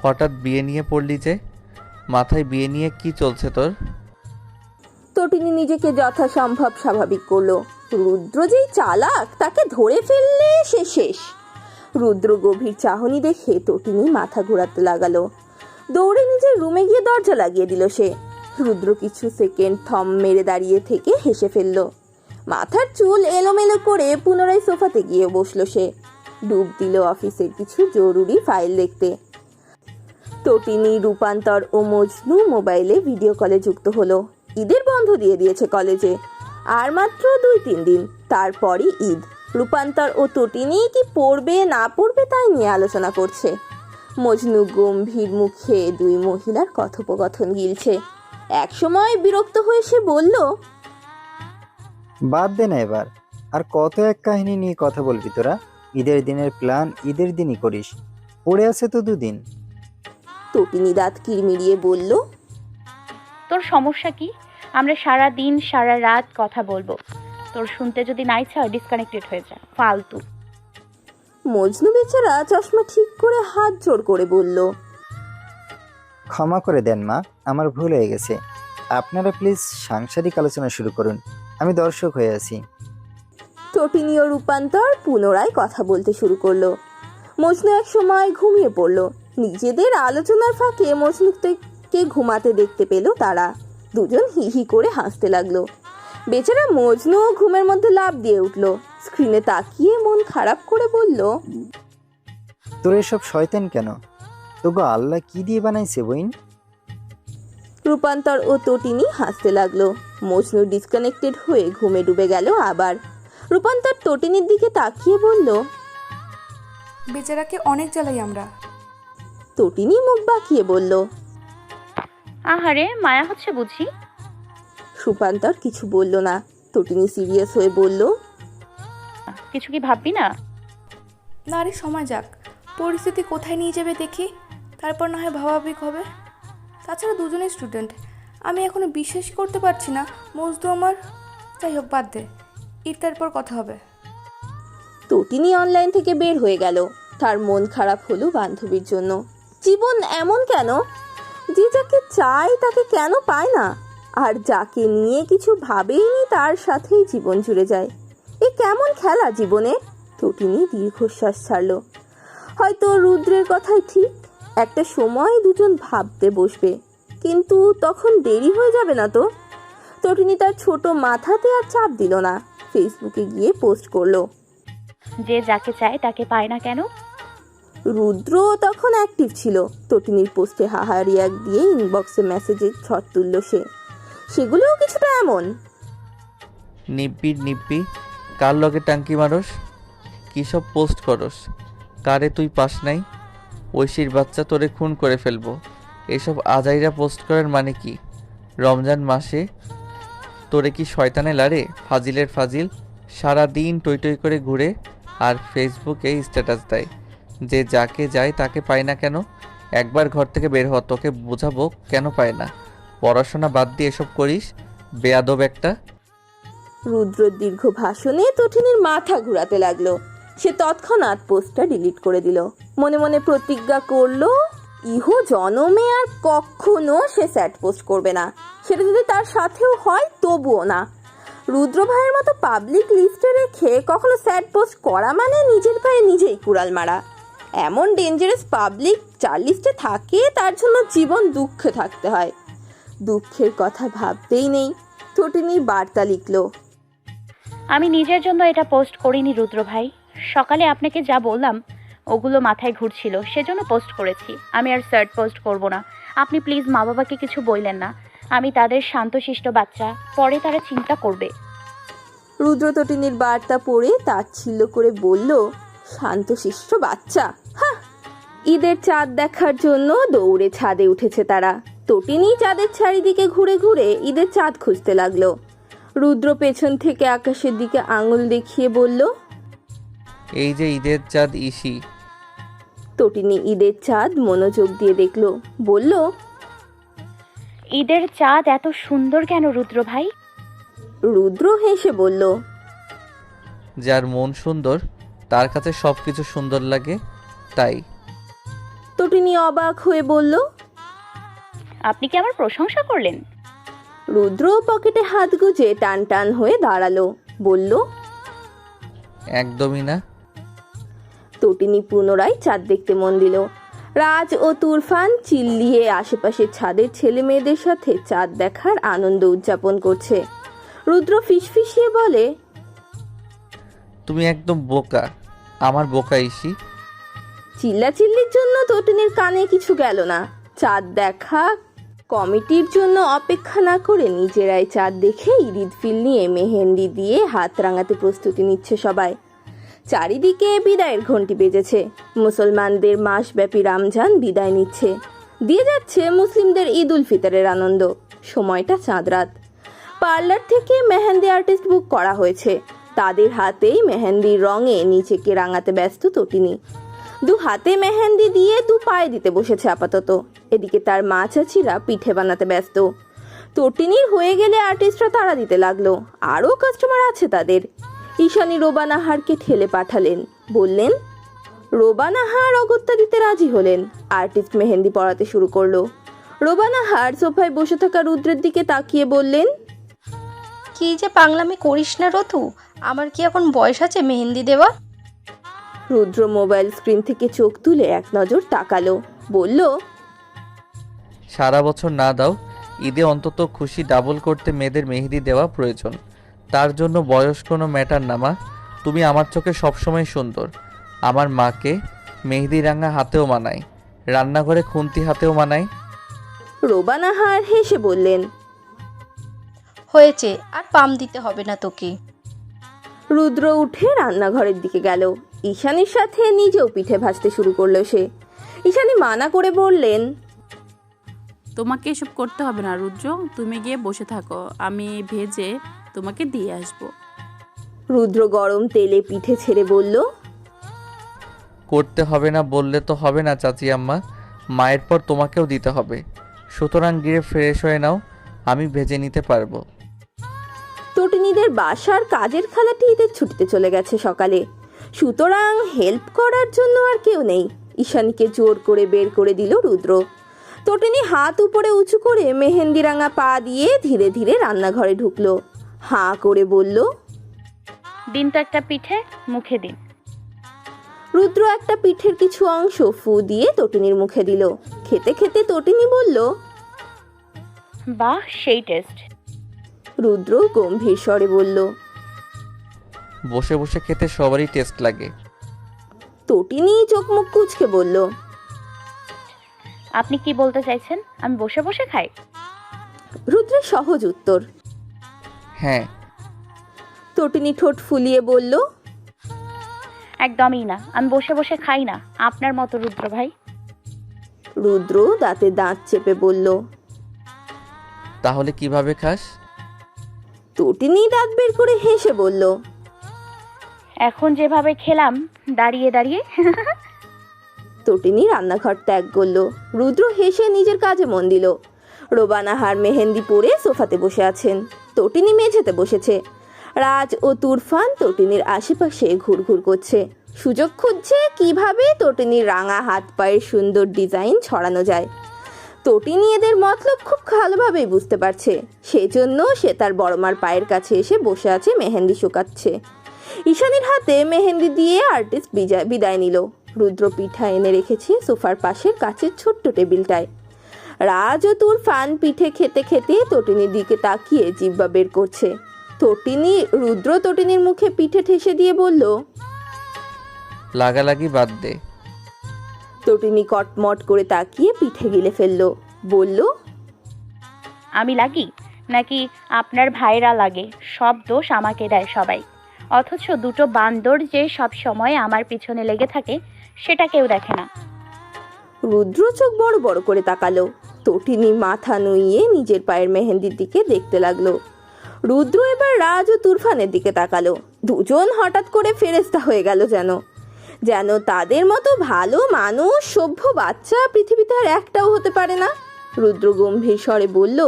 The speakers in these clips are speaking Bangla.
হঠাৎ বিয়ে নিয়ে পড়লি যে? মাথায় বিয়ে নিয়ে কি চলছে তোর? তটিনী নিজেকে যথাসম্ভব স্বাভাবিক করলো। রুদ্র যেই চালাক, তাকে ধরে ফেললে সে শেষ। রুদ্র গভীর চাহনি দেখে তটিনী মাথা ঘোরাতে লাগালো। দৌড়ে নিজের রুমে গিয়ে দরজা লাগিয়ে দিল সে। রুদ্র কিছু সেকেন্ড থম মেরে দাঁড়িয়ে থেকে হেসে ফেলল। মাথার চুল এলোমেলো করে পুনরায় সোফাতে গিয়ে বসলো সে। ডুব দিল অফিসের কিছু জরুরি ফাইল দেখতে। তটিনী, রূপান্তর ও মজনু মোবাইলে ভিডিও কলে যুক্ত হলো। ঈদের বন্ধ দিয়ে দিয়েছে কলেজে, আর মাত্র 2-3 দিন, তারপরই ঈদ। রূপান্তর ও তটিনী কি পড়বে না পড়বে তাই নিয়ে আলোচনা করছে। মজনু গম্ভীর মুখে দুই মহিলার কথোপকথন গিলছে। একসময় বিরক্ত হয়ে সে বলল, বাদ দে না এবার, আর কত এক কাহিনী নিয়ে কথা বলবি তোরা? ঈদের দিনের প্ল্যান ঈদের দিনই করিস, পড়ে আছে তো 2 দিন। তটিনী দাঁত কিরমিরিয়ে বলল, তোর সমস্যা কি? আমরা সারা দিন সারা রাত কথা বলবো, তোর শুনতে যদি না ইচ্ছা হয় ডিসকানেক্টেড হয়ে যায়, ফালতু। মজনু বেচারা চশমা ঠিক করে হাত জোড় করে বলল, ক্ষমা করে দেন মা, আমার ভুল হয়ে গেছে। আপনারা প্লিজ সাংসারিক আলোচনা শুরু করুন, আমি দর্শক হয়ে আছি। তটিনী ও রূপান্তর পুনরায় কথা বলতে শুরু করলো। মজনু এক সময় ঘুমিয়ে পড়ল। নিজেদের আলোচনার ফাঁকে মজনুকে ঘুমাতে দেখতে পেল তারা। দুজন হি হি করে হাসতে লাগলো। বেচারা মজনু ঘুমের মধ্যে লাফ দিয়ে উঠল। স্ক্রিনে তাকিয়ে মন খারাপ করে বলল, তোর এসব শয়তান কেন? তোগো আল্লাহ কি দিয়ে বানাইছে বইন? রূপান্তর ও তটিনী হাসতে লাগলো। মজনু ডিসকানেক্টেড হয়ে ঘুমে ডুবে গেল আবার। রূপান্তর তটিনীর দিকে তাকিয়ে বলল, বেচারাকে অনেক জ্বালাই আমরা। তটিনী মুখ বাঁকিয়ে বলল, আহারে, মায়া হচ্ছে বুঝি? রূপান্তর কিছু বলল না। তটিনী সিরিয়াস হয়ে বলল, কিছু কি ভাববি না? না রে, সময় যাক, পরিস্থিতি কোথায় নিয়ে যাবে দেখি, তারপর না হয় ভাবাভাবিক হবে। তাছাড়া দুজনেই স্টুডেন্ট, আমি এখনো বিশ্বাস করতে পারছি না মজদু আমার। যাই হোক, বাদ দে, ঈদটার পর কথা হবে। তটিনী অনলাইন থেকে বের হয়ে গেল। তার মন খারাপ হলো বান্ধবীর জন্য। জীবন এমন কেন যে যাকে চায় তাকে কেন পায় না, আর যাকে নিয়ে কিছু ভাবেইনি তার সাথেই জীবন জুড়ে যায়। এ কেমন খেলা জীবনে? তটিনী দীর্ঘশ্বাস ছাড়ল। হয়তো রুদ্রের কথাই ঠিক, একটা সময় দুজন ভাবতে বসবে, কিন্তু তখন দেরি হয়ে যাবে না তো? তটিনী তার ছোট মাথাতে আর চাপ দিল না। ফেসবুকে গিয়ে পোস্ট করলো, যে যাকে চায় তাকে পায় না কেন? রুদ্র তখন অ্যাক্টিভ ছিল। তটিনীর পোস্টে হাহা রিয়াক্ট দিয়ে ইনবক্সে মেসেজে ছট তুলল সে। সেগুলোও কিছুটা এমন, নিব্বি নিব্বি, কার লগে টাঙ্কি মারস? কী সব পোস্ট করস? কারে তুই পাস নাই? ঐশীর বাচ্চা, তোরে খুন করে ফেলবো। এসব আজাইরা পোস্ট করার মানে কি? রমজান মাসে তোরে কি শয়তানে লারে? ফাজিলের ফাজিল, সারা দিন টই টই করে ঘুরে আর ফেসবুকে স্ট্যাটাস দেয় যে যাকে যায় তাকে পায় না কেন। একবার ঘর থেকে বের হ, তোকে বোঝাবো কেন পায় না। পড়াশোনা বাদ দিয়ে এসব করিস, বেয়াদব একটা। রুদ্রর দীর্ঘ ভাষণে তটিনীর মাথা ঘুরাতে লাগলো। সে তৎক্ষণাৎ পোস্টটা ডিলিট করে দিল। মনে মনে প্রতিজ্ঞা করলো, ইহো জনমে আর কখনো সে স্যাড পোস্ট করবে না। সেটা যদি তার সাথেও হয় তবুও না। রুদ্র ভাইয়ের মতো পাবলিক লিস্টে রেখে কখনো স্যাড পোস্ট করা মানে নিজের পায়ে নিজেই কুড়াল মারা। এমন ডেঞ্জারাস পাবলিক যার লিস্টে থাকে তার জন্য জীবন দুঃখে থাকতে হয়। দুঃখের কথা ভাবতেই নেই। তটিনী বার্তা লিখলো, আমি নিজের জন্য এটা পোস্ট করিনি রুদ্র ভাই। সকালে আপনাকে যা বললাম ওগুলো মাথায় ঘুরছিল, সেজন্য পোস্ট করেছি। আমি আর স্যাড পোস্ট করব না। আপনি প্লিজ মা বাবাকে কিছু বললেন না। আমি তাদের শান্তশিষ্ট বাচ্চা, পরে তারা চিন্তা করবে। রুদ্র তটিনীর বার্তা পড়ে তাচ্ছিল্য করে বলল, শান্তশিষ্ট বাচ্চা? হ্যাঁ। ঈদের চাঁদ দেখার জন্য দৌড়ে ছাদে উঠেছে তারা। তটিনী চাঁদের চারিদিকে ঘুরে ঘুরে ঈদের চাঁদ খুঁজতে লাগলো। রুদ্র পেছন থেকে আকাশের দিকে আঙুল দেখিয়ে বলল, এই যে ঈদের চাঁদ ইসি। তটিনী ঈদের চাঁদ মনোযোগ দিয়ে দেখলো, বলল, ঈদের চাঁদ এত সুন্দর কেন রুদ্র ভাই? রুদ্র হেসে বলল, যার মন সুন্দর তার কাছে সব কিছু সুন্দর লাগে, তাই। তটিনী অবাক হয়ে বলল। আপনি কি আমার প্রশংসা করলেন? রুদ্র পকেটে হাত গুজে টান টান হয়ে দাঁড়ালো, বলল। একদমই না। তটিনী পুনরায় চাঁদ দেখতে মন দিল। রাজ ও তুরফান চিল্লিয়ে আশেপাশের ছাদের ছেলে মেয়েদের সাথে চাঁদ দেখার আনন্দ উদযাপন করছে। রুদ্র ফিসফিসিয়ে বলে, তুমি একদম বোকা, আমার বোকা ইসি। চিল্লাচিল্লির জন্য তটিনীর কানে কিছু গেল না। চাঁদ দেখা কমিটির জন্য অপেক্ষা না করে নিজেরাই চাঁদ দেখে ঈদ ফিল নিয়ে মেহেন্দি দিয়ে হাত রাঙাতে প্রস্তুতি নিচ্ছে সবাই। চারিদিকে বিদায়ের ঘন্টি বেজেছে। মুসলমানদের মাসব্যাপী রমজান বিদায় নিচ্ছে, দিয়ে যাচ্ছে মুসলিমদের ঈদ উল ফিতরের আনন্দ। সময়টা চাঁদ রাত। পার্লার থেকে মেহেন্দি আর্টিস্ট বুক করা হয়েছে। তাদের হাতেই মেহেন্দির রঙে নিজেকে রাঙাতে ব্যস্ত তটিনী। দু হাতে মেহেন্দি দিয়ে দু পায়ে দিতে বসেছে আপাতত। এদিকে তার মা চাচিরা পিঠে বানাতে ব্যস্ত। তটিনীর হয়ে গেলে আর্টিস্টরা তাড়া দিতে লাগলো। আরও কাস্টমার আছে তাদের। ঈশানী রোবানাহারকে ঠেলে পাঠালেন, বললেন। রোবানাহার অগত্যা দিতে রাজি হলেন। আর্টিস্ট মেহেন্দি পড়াতে শুরু করলো। রোবানাহার সোফায় বসে থাকা রুদ্রের দিকে তাকিয়ে বললেন, কি যে পাগলামি করিস না রতু, আমার কি এখন বয়স আছে মেহেন্দি দেওয়া? রুদ্র মোবাইল স্ক্রিন থেকে চোখ তুলে এক নজর তাকালো, বলল, সারা বছর না দাও, ঈদে অন্তত খুশি ডাবল করতে মেয়েদের মেহেদি দেওয়া প্রয়োজন। তার জন্য বয়স কোনো ম্যাটার না মা। তুমি আমার চোখে সবসময় সুন্দর। আমার মাকে মেহেদি রাঙা হাতেও মানায়, রান্নাঘরে খুন্তি হাতেও মানায়। রোবানাহার হেসে বললেন। হয়েছে, আর পাম দিতে হবে না তোকে। রুদ্র উঠে রান্নাঘরের দিকে গেল। ঈশানীর সাথে নিজেও পিঠে ভাজতে শুরু করলো সে। ঈশানী মানা করে বললেন, তোমাকে এসব করতে হবে না রুদ্র, তুমি গিয়ে বসে থাকো, আমি ভেজে তোমাকে দিয়ে আসবো। রুদ্র গরম তেলে পিঠে ছেড়ে বলল, করতে হবে না বললে তো হবে না চাচি আম্মা, মায়ের পর তোমাকেও দিতে হবে। সুতরাং গিয়ে ফ্রেশ হয়ে নাও, আমি ভেজে নিতে পারবো। তটিনীদের বাসার কাজের খালাটি ঈদের ছুটিতে চলে গেছে সকালে, সুতরাং হেল্প করার জন্য আর কেউ নেই। ঈশানীকে জোর করে বের করে দিল রুদ্র। তটিনী হাত উপরে উঁচু করে মেহেন্দি রাঙা পা দিয়ে ধীরে ধীরে রান্নাঘরে ঢুকলো। হাঁ করে বলল, দিন তো একটা পিঠে, মুখে দিন। রুদ্র একটা পিঠের কিছু অংশ ফু দিয়ে তটিনীর মুখে দিল। খেতে খেতে তটিনী বলল, বাহ, সেই টেস্ট। রুদ্র গম্ভীর স্বরে বলল। বসে বসে খেতে সবারই টেস্ট লাগে। তটিনী চোখ মুখ কুঁচকে বলল, আপনি কি বলতে চাইছেন, আমি বসে বসে খাই? রুদ্রের সহজ উত্তর। হ্যাঁ। তটিনী ঠোঁট ফুলিয়ে বলল, একদমই না, আমি বসে বসে খাই না আপনার মতো রুদ্র ভাই। রুদ্র দাঁতে দাঁত চেপে বলল, তাহলে কিভাবে খাস? তটিনী দাঁত বের করে হেসে বলল, এখন যেভাবে খেলাম, দাঁড়িয়ে দাঁড়িয়ে। তটিনী রান্নাঘর ত্যাগ করলো। রুদ্র হেসে নিজের কাজে মন দিল। রোবানাহার মেহেন্দি পরে সোফাতে বসে আছেন। তটিনী মেঝেতে বসেছে। রাজ ও তুরফান তটিনীর আশেপাশে ঘুরঘুর করছে, সুযোগ খুঁজছে কিভাবে তটিনীর রাঙা হাত পায়ের সুন্দর ডিজাইন ছড়ানো যায়। তটিনী এদের মতলব খুব ভালোভাবেই বুঝতে পারছে, সেজন্য সে তার বড়মার পায়ের কাছে এসে বসে আছে, মেহেন্দি শুকাচ্ছে। ঈশানীর হাতে মেহেন্দি দিয়ে আর্টিস্ট বিদায় নিল। রুদ্র পিঠা এনে রেখেছে সোফার পাশের কাচের ছোট্ট টেবিলটায়। রাজ ও তুরফান পিঠে খেতে খেতে তটিনীর দিকে তাকিয়ে জিহ্বা বের করছে। রুদ্র তটিনীর মুখে পিঠে ঠেসে দিয়ে বলল, লাগালাগি বাদ দে। তটিনী কটমট করে তাকিয়ে পিঠে গিলে ফেললো, বলল, আমি লাগি নাকি আপনার ভাইরা লাগে? সব দোষ আমাকে দেয় সবাই, অথচ দুটো বান্দর যে সব সময় আমার পিছনে লেগে থাকে সেটা কেউ দেখে না। রুদ্র চোখ বড় বড় করে তাকালো। তটিনী মাথা নুইয়ে নিজের পায়ের মেহেন্দির দিকে দেখতে লাগলো। রুদ্র এবার রাজ ও তুরফানের দিকে তাকালো। দুজন হঠাৎ করে ফেরেস্তা হয়ে গেল, যেন তাদের মতো ভালো মানুষ, সভ্য বাচ্চা পৃথিবীতে আর একটাও হতে পারে না। রুদ্র গম্ভীর স্বরে বলল,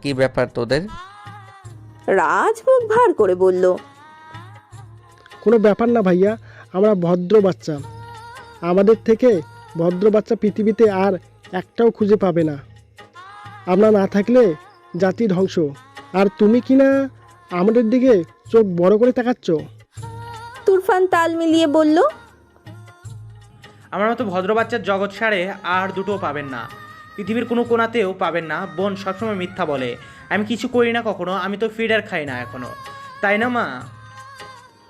কি ব্যাপার তোদের? রাজ মুখ ভার করে বলল, কোনো ব্যাপার না ভাইয়া, আমরা ভদ্র বাচ্চা। আমাদের থেকে ভদ্র বাচ্চা পৃথিবীতে আর একটাও খুঁজে পাবে না। আমরা না থাকলে জাতি ধ্বংস। আর তুমি কি না আমাদের দিকে চোখ বড় করে তাকাচ্ছ? তুরফান তাল মিলিয়ে বলল, আমার মতো ভদ্র বাচ্চার জগৎ সারে আর দুটোও পাবেন না, পৃথিবীর কোনো কোনাতেও পাবেন না। বোন সবসময় মিথ্যা বলে, আমি কিছু করি না কখনো, আমি তো ফিডার খাই না এখনো, তাই না মা?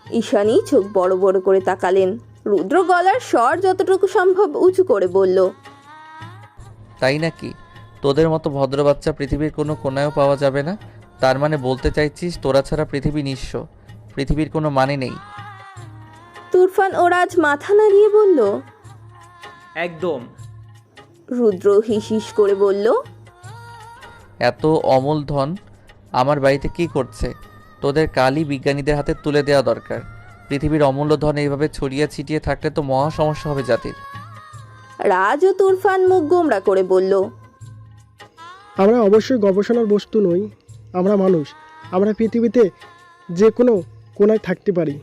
ঈশানী চোখ বড় বড় করে তাকালেন। রুদ্র গলার স্বর যতটুকু সম্ভব উঁচু করে বলল, তাই নাকি? তোদের মতো ভদ্র বাচ্চা পৃথিবীর কোনো কোনায়ও পাওয়া যাবে না? তার মানে বলতে চাইছিস তোরা ছাড়া পৃথিবী নিঃস্ব, পৃথিবীর কোনো মানে নেই? তুরফান ও রাজ মাথা নাড়িয়ে বলল। একদম। রুদ্র হিস করে বলল, এত অমূল ধন আমার বাড়িতে কি করছে? তোদের কালই বিজ্ঞানীদের হাতে তুলে দেওয়া দরকার। পৃথিবীর অমূল্য ধন এইভাবে ছড়িয়ে ছিটিয়ে থাকলে তো মহা সমস্যা হবে জাতির। রাজ ও তুরফান মুখ গোমড়া করে বলল, আমরা অবশ্যই গবেষণার বস্তু নই, আমরা মানুষ। আমরা পৃথিবীতে যে কোনো কোনায় থাকতে পারি।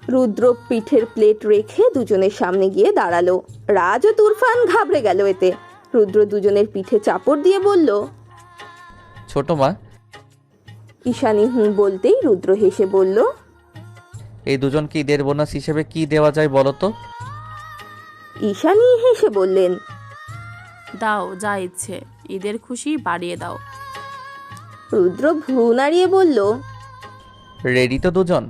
রুদ্র পিঠের প্লেট রেখে দুজনের সামনে গিয়ে দাঁড়ালো। রাজ ও তুরফান ঘাবড়ে গেল এতে। রুদ্র দুজনের পিঠে চাপড় দিয়ে বলল, ছোট মা। ঈশানী বলতেই রুদ্র হেসে বলল, এই দুজনকে ঈদের বোনাস হিসেবে কি দেওয়া যায় বলো তো? ঈশানী হেসে বললেন, দাও যা ইচ্ছে, ঈদের খুশি বাড়িয়ে দাও। রুদ্র ভ্রু নাড়িয়ে বলল, রেডি তো দুজন?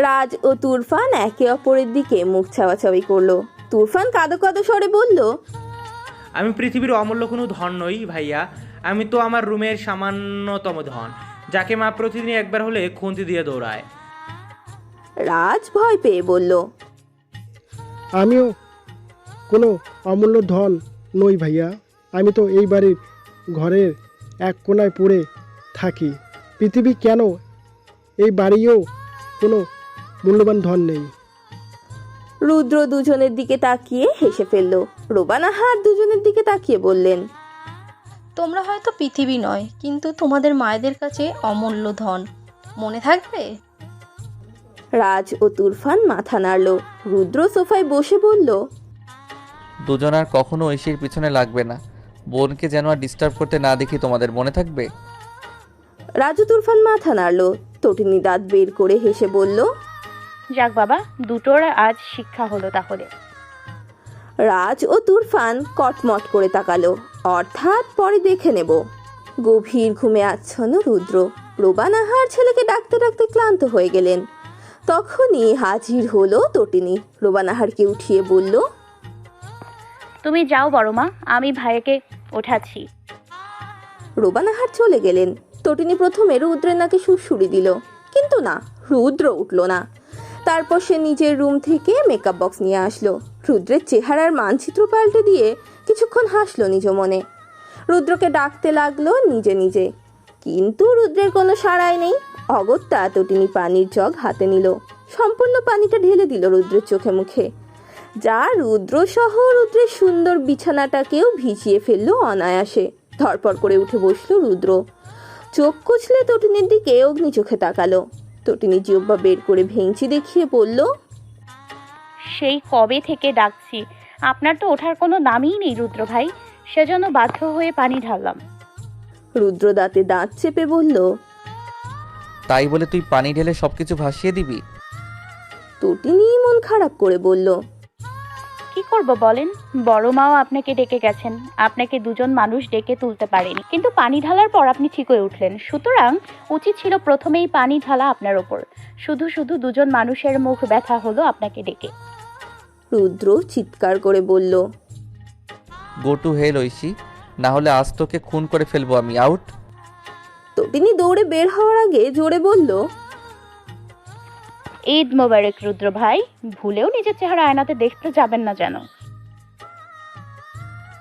রাজ ও তুরফান একে অপরের দিকে মুখ ছাওয়াছাওয়ি করলো। তুরফান কাঁদো কাঁদো স্বরে বলল, আমি পৃথিবীর অমূল্য কোনো ধন নই ভাইয়া, আমি তো আমার রুমের সামান্যতম ধন, যাকে মা প্রতিদিন একবার হলে খুন্তি দিয়ে দৌড়ায়। রাজ ভয় পেয়ে বলল, আমিও কোনো অমূল্য ধন নই ভাইয়া, আমি তো এই বাড়ির ঘরের এক কোনায় পড়ে থাকি। পৃথিবী কেন, এই বাড়িও কোনো মূল্যবান ধন নেই। রুদ্র দুজনের দিকে তাকিয়ে হেসে ফেলল। রোবানাহার দুজনের দিকে তাকিয়ে বললেন, তোমরা হয়তো পৃথিবী নয়, কিন্তু তোমাদের মায়েদের কাছে অমূল্য ধন, মনে থাকবে? রাজ ও তুরফান মাথা নাড়ল। রুদ্র সোফায় বসে বলল, দুজন আর কখনো ঐশীর পিছনে লাগবে না। বোনকে যেন আর ডিস্টার্ব করতে না দেখি, তোমাদের মনে থাকবে? রাজু তুরফান মাথা নাড়ল। তটিনী দাঁত বের করে হেসে বলল, যাক বাবা, দুটোর আজ শিক্ষা হলো তাহলে। রাজ ও তুরফান কটমট করে তাকালো, অর্থাৎ পরে দেখে নেব। গভীর ঘুমে আচ্ছন্ন রুদ্র। রোবানাহার ছেলেকে ডাকতে ডাকতে ক্লান্ত হয়ে গেলেন। তখনই হাজির হলো তটিনী। রোবানাহারকে উঠিয়ে বলল, তুমি যাও বড় মা, আমি ভাইয়াকে ওঠাচ্ছি। রোবানাহার চলে গেলেন। তটিনী প্রথমে রুদ্রের নাকে সুড়সুড়ি দিল, কিন্তু না, রুদ্র উঠল না। তারপর সে নিজের রুম থেকে মেকআপ বক্স নিয়ে আসলো। রুদ্রের চেহারার মানচিত্র পাল্টে দিয়ে কিছুক্ষণ হাসলো নিজ মনে। রুদ্রকে ডাকতে লাগলো নিজে নিজে, কিন্তু রুদ্রের কোনো সাড়াই নেই। অগত্যা তটিনী পানির জগ হাতে নিল, সম্পূর্ণ পানিটা ঢেলে দিল রুদ্রের চোখে মুখে, যা রুদ্র সহ রুদ্রের সুন্দর বিছানাটাকেও ভিজিয়ে ফেললো অনায়াসে। ধরপড় করে উঠে বসলো রুদ্র। চোখ কুচলে তটিনীর দিকে অগ্নি চোখে তাকালো। তটিনী জিহ্বা বের করে ভেঙচি দেখিয়ে বলল, সেই কবে থেকে ডাকছি, আপনার তো ওঠার কোনো নামই নেই রুদ্র ভাই, সেজন্য বাধ্য হয়ে পানি ঢাললাম। রুদ্র দাঁতে দাঁত চেপে বলল, তাই বলে তুই পানি ঢেলে সবকিছু ভাসিয়ে দিবি? তটিনী মন খারাপ করে বলল, কি করব বলেন, বড় মাও আপনাকে ডেকে গেছেন, আপনাকে দুজন মানুষ ডেকে তুলতে পারেনি, কিন্তু পানি ঢালার পর আপনি ঠিক হয়ে উঠলেন। সুতরাং উচিত ছিল প্রথমেই পানি ঢালা আপনার ওপর। শুধু শুধু দুজন মানুষের মুখ ব্যথা হলো আপনাকে ডেকে। রুদ্র চিৎকার করে বলল, গো টু হেল ঐশী, না হলে আজ তোকে খুন করে ফেলবো আমি। আউট। তটিনী দৌড়ে বের হওয়ার আগে জোরে বলল, ঈদ মোবারক রুদ্র ভাই, ভুলেও নিজের চেহারা আয়নাতে দেখতে যাবেন না যেন।